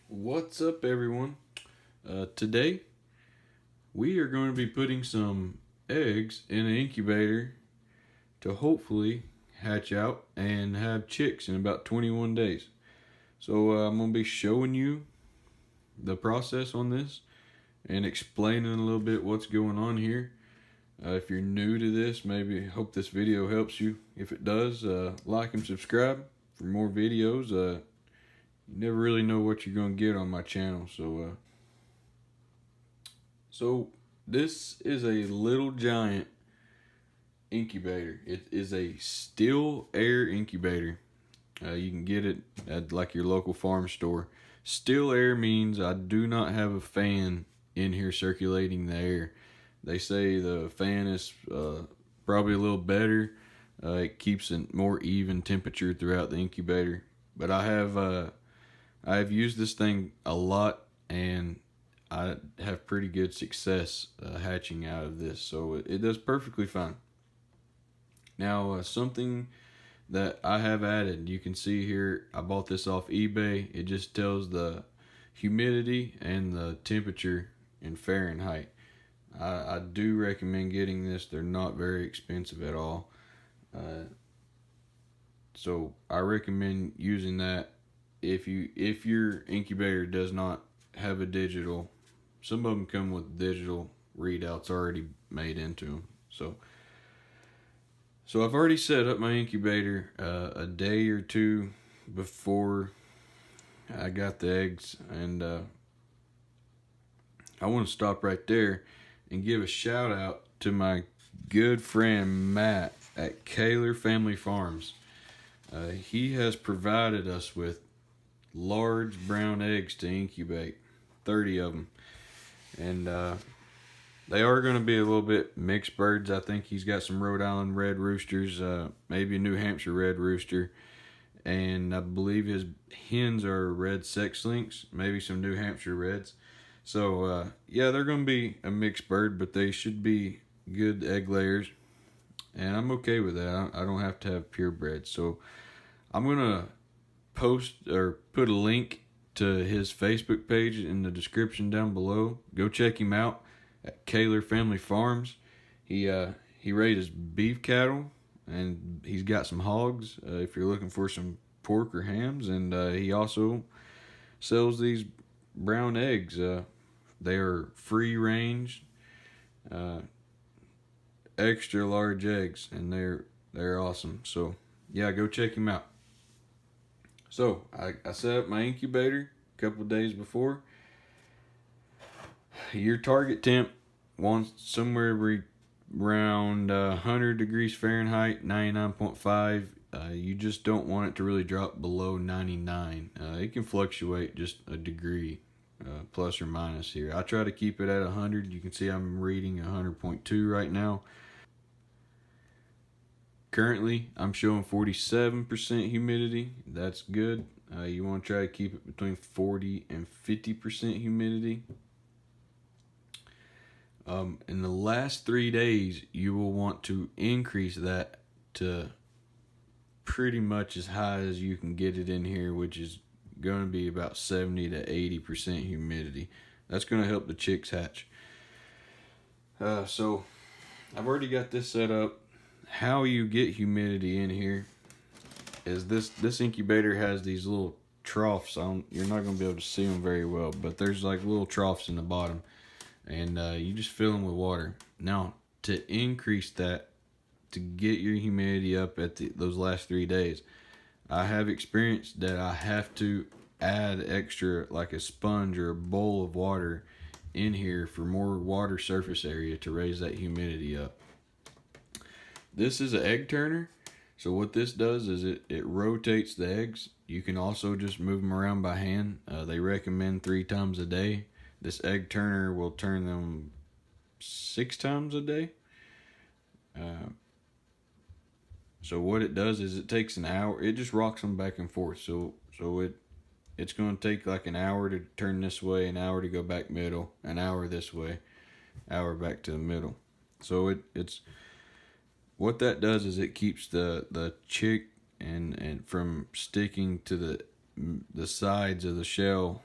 What's up, everyone? Today we are going to be putting some eggs in an incubator to hopefully hatch out and have chicks in about 21 days. So I'm going to be showing you the process on this and explaining a little bit what's going on here. If you're new to this, maybe hope this video helps you. If it does, like and subscribe for more videos. You never really know what you're going to get on my channel, so this is a Little Giant incubator. It is a still air incubator. You can get it at like your local farm store. Still air means I do not have a fan in here circulating the air. They say the fan is probably a little better. It keeps a more even temperature throughout the incubator. But I've used this thing a lot, and I have pretty good success hatching out of this, so it does perfectly fine. Now, something that I have added, you can see here, I bought this off eBay. It just tells the humidity and the temperature in Fahrenheit. I do recommend getting this. They're not very expensive at all. So I recommend using that if your incubator does not have a digital. Some of them come with digital readouts already made into them. So I've already set up my incubator a day or two before I got the eggs, and I want to stop right there and give a shout out to my good friend Matt at Kaler Farms. He has provided us with large brown eggs to incubate, 30 of them. And they are going to be a little bit mixed birds. I think he's got some Rhode Island red roosters, maybe a New Hampshire red rooster, and I believe his hens are red sex links, maybe some New Hampshire reds. So yeah, they're going to be a mixed bird, but they should be good egg layers, and I'm okay with that. I don't have to have purebred. So I'm going to post or put a link to his Facebook page in the description down below. Go check him out at Kaler Farms. He raises beef cattle, and he's got some hogs if you're looking for some pork or hams, and he also sells these brown eggs. They are free range, extra large eggs, and they're awesome. So yeah, go check him out. So I set up my incubator a couple of days before. Your target temp wants somewhere around 100 degrees Fahrenheit, 99.5. You just don't want it to really drop below 99. It can fluctuate just a degree, plus or minus here. I try to keep it at 100. You can see I'm reading 100.2 right now. Currently, I'm showing 47% humidity. That's good. You want to try to keep it between 40 and 50% humidity. In the last 3 days, you will want to increase that to pretty much as high as you can get it in here, which is going to be about 70 to 80% humidity. That's going to help the chicks hatch. So I've already got this set up. How you get humidity in here is this incubator has these little troughs. You're not going to be able to see them very well, but there's like little troughs in the bottom, and you just fill them with water. Now, to increase that, to get your humidity up at those last 3 days, I have experienced that I have to add extra, like a sponge or a bowl of water in here for more water surface area to raise that humidity up. This is an egg turner. So what this does is it rotates the eggs. You can also just move them around by hand. They recommend 3 times a day. This egg turner will turn them 6 times a day. So what it does is it takes an hour. It just rocks them back and forth. So it's going to take like an hour to turn this way, an hour to go back middle, an hour this way, hour back to the middle. So it's what that does is it keeps the chick and from sticking to the sides of the shell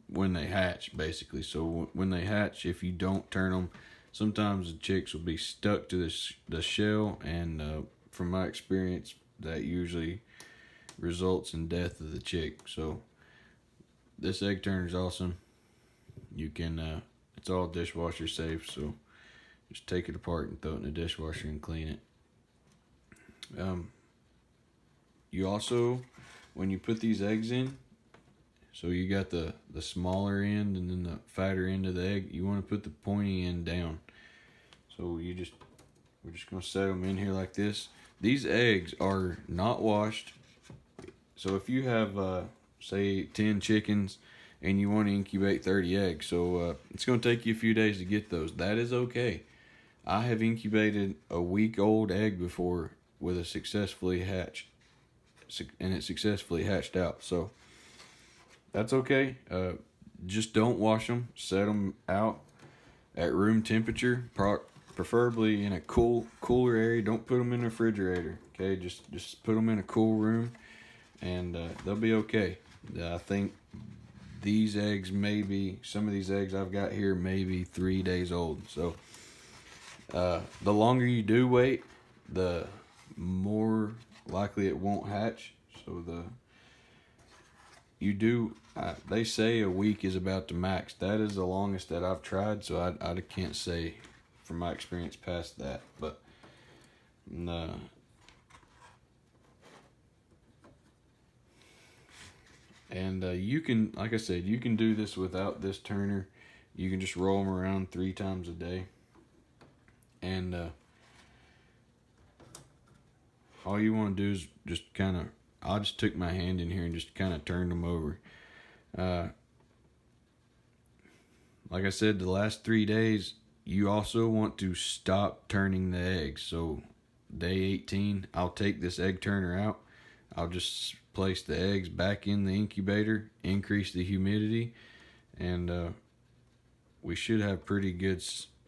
when they hatch, basically. So when they hatch, if you don't turn them, sometimes the chicks will be stuck to the shell, and from my experience, that usually results in death of the chick. So this egg turner is awesome. You can, it's all dishwasher safe, so just take it apart and throw it in the dishwasher and clean it. You also, when you put these eggs in, so you got the smaller end and then the fatter end of the egg, you want to put the pointy end down. So we're just going to set them in here like this. These eggs are not washed. So if you have, say, 10 chickens and you want to incubate 30 eggs, so it's going to take you a few days to get those. That is okay. I have incubated a week-old egg before with a successfully hatched, and it successfully hatched out. So that's okay. Just don't wash them. Set them out at room temperature, preferably in a cooler area. Don't put them in the refrigerator. Okay, just put them in a cool room, and they'll be okay. I think these eggs some of these eggs I've got here may be 3 days old. So the longer you do wait, the more likely it won't hatch. So they say a week is about the max. That is the longest that I've tried, so I can't say from my experience past that. But and you can, like I said, you can do this without this turner. You can just roll them around 3 times a day, and all you want to do is just kind of, I just took my hand in here and just kind of turned them over. Like I said, the last 3 days, you also want to stop turning the eggs. So day 18, I'll take this egg turner out. I'll just place the eggs back in the incubator, increase the humidity, and we should have pretty good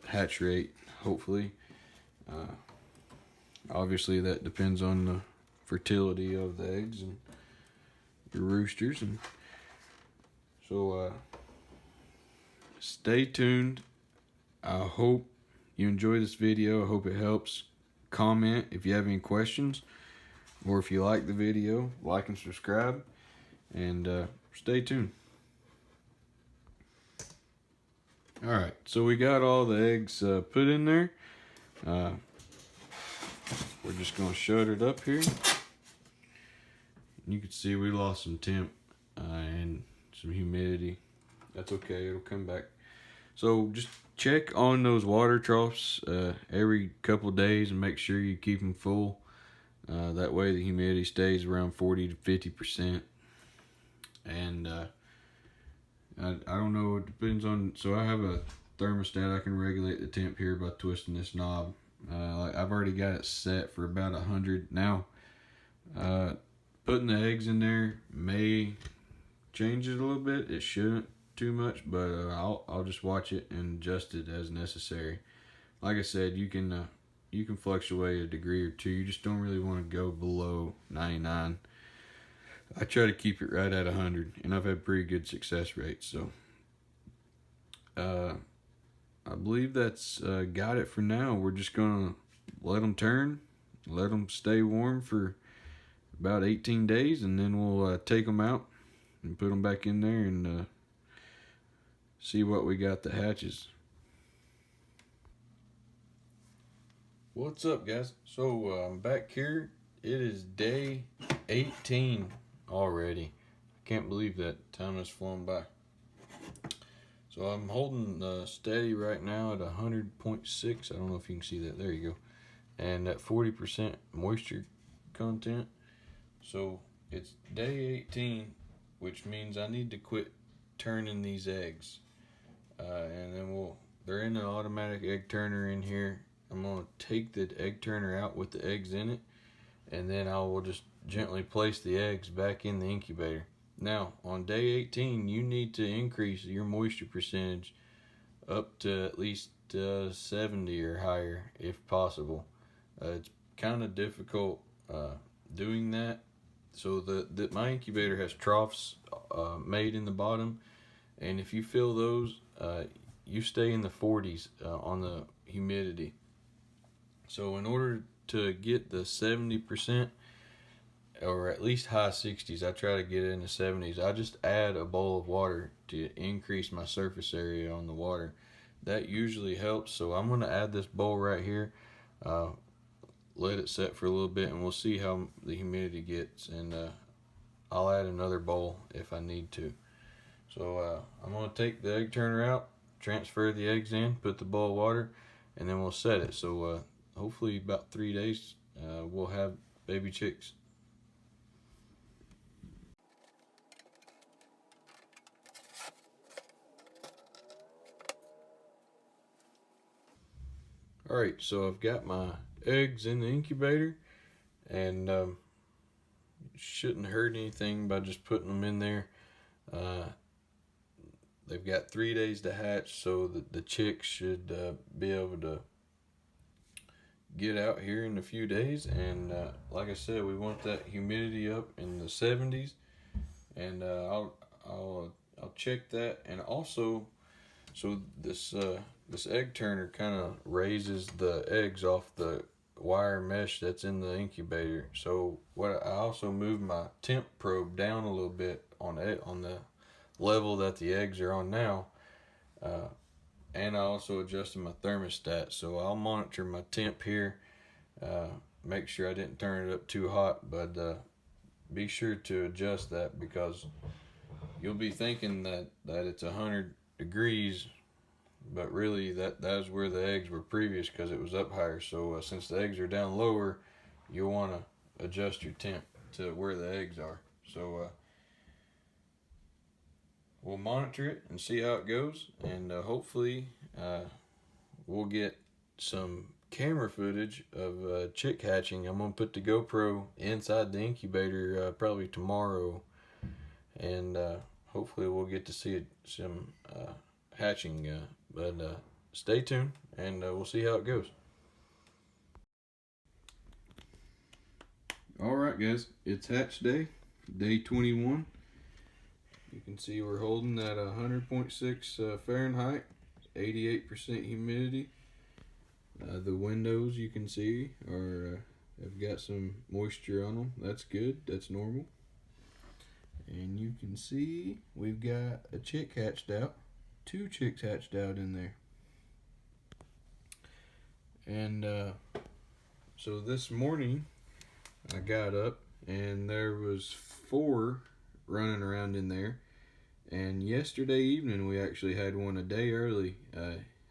hatch rate, hopefully. Obviously, that depends on the fertility of the eggs and your roosters. And so stay tuned. I hope you enjoy this video. I hope it helps. Comment if you have any questions, or if you like the video, like and subscribe, and stay tuned. Alright, so we got all the eggs put in there. We're just going to shut it up here. You can see we lost some temp and some humidity. That's okay, it'll come back. So just check on those water troughs every couple days and make sure you keep them full. That way the humidity stays around 40 to 50%. And I don't know, it depends on, so I have a thermostat. I can regulate the temp here by twisting this knob. I've already got it set for about 100. Now, putting the eggs in there may change it a little bit. It shouldn't too much, but I'll just watch it and adjust it as necessary. Like I said, you can fluctuate a degree or two. You just don't really want to go below 99. I try to keep it right at 100, and I've had pretty good success rates. So I believe that's got it for now. We're just gonna let them turn, let them stay warm for about 18 days, and then we'll take them out and put them back in there and see what we got that hatches. What's up, guys? So I'm back here. It is day 18 already. I can't believe that time has flown by. So I'm holding steady right now at 100.6. I don't know if you can see that. There you go. And at 40% moisture content. So it's day 18, which means I need to quit turning these eggs. And then they're in the automatic egg turner in here. I'm going to take the egg turner out with the eggs in it, and then I will just gently place the eggs back in the incubator. Now, on day 18, you need to increase your moisture percentage up to at least 70 or higher if possible. It's kind of difficult doing that So my incubator has troughs made in the bottom, and if you fill those, you stay in the 40s on the humidity. So in order to get the 70%, or at least high 60s, I try to get it in the 70s. I just add a bowl of water to increase my surface area on the water. That usually helps. So I'm going to add this bowl right here, let it set for a little bit, and we'll see how the humidity gets, and I'll add another bowl if I need to. So I'm going to take the egg turner out, transfer the eggs in, put the bowl of water, and then we'll set it. So hopefully about 3 days we'll have baby chicks. Alright, so I've got my eggs in the incubator, and shouldn't hurt anything by just putting them in there. They've got 3 days to hatch, so the chicks should be able to get out here in a few days. And like I said, we want that humidity up in the 70s, and I'll check that. And also, so this egg turner kind of raises the eggs off the wire mesh that's in the incubator. So what I also moved my temp probe down a little bit on the level that the eggs are on now, and I also adjusted my thermostat. So I'll monitor my temp here, make sure I didn't turn it up too hot, but be sure to adjust that, because you'll be thinking that it's 100 degrees, but really that's where the eggs were previous, because it was up higher. So since the eggs are down lower, you'll want to adjust your temp to where the eggs are. So we'll monitor it and see how it goes, and hopefully we'll get some camera footage of chick hatching. I'm gonna put the GoPro inside the incubator probably tomorrow, and hopefully we'll get to see some hatching. But stay tuned, and we'll see how it goes. Alright guys, it's hatch day, day 21. You can see we're holding that 100.6 Fahrenheit, 88% humidity. The windows, you can see, have got some moisture on them. That's good, that's normal. And you can see we've got a chick hatched out, 2 chicks hatched out in there. And so this morning I got up and there was 4 running around in there, and yesterday evening we actually had one a day early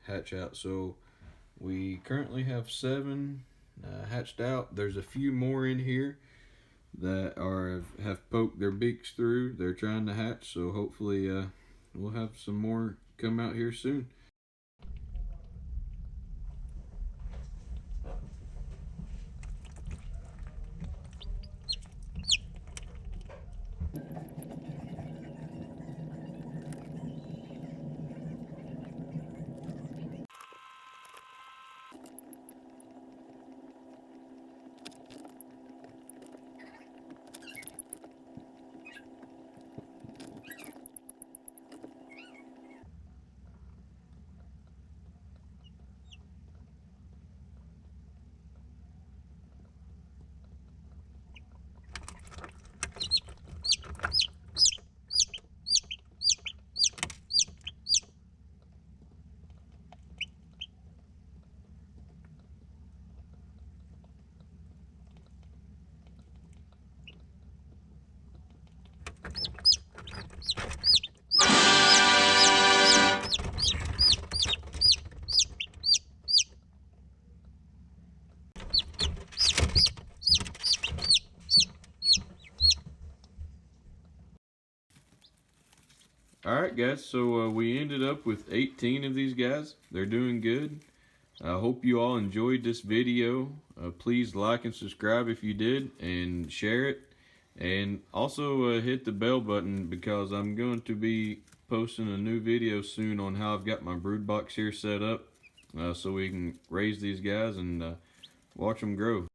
hatch out. So we currently have 7 hatched out. There's a few more in here that have poked their beaks through. They're trying to hatch, so hopefully we'll have some more come out here soon. Alright guys, so we ended up with 18 of these guys. They're doing good. I hope you all enjoyed this video. Please like and subscribe if you did, and share it. And also hit the bell button, because I'm going to be posting a new video soon on how I've got my brood box here set up, so we can raise these guys and watch them grow.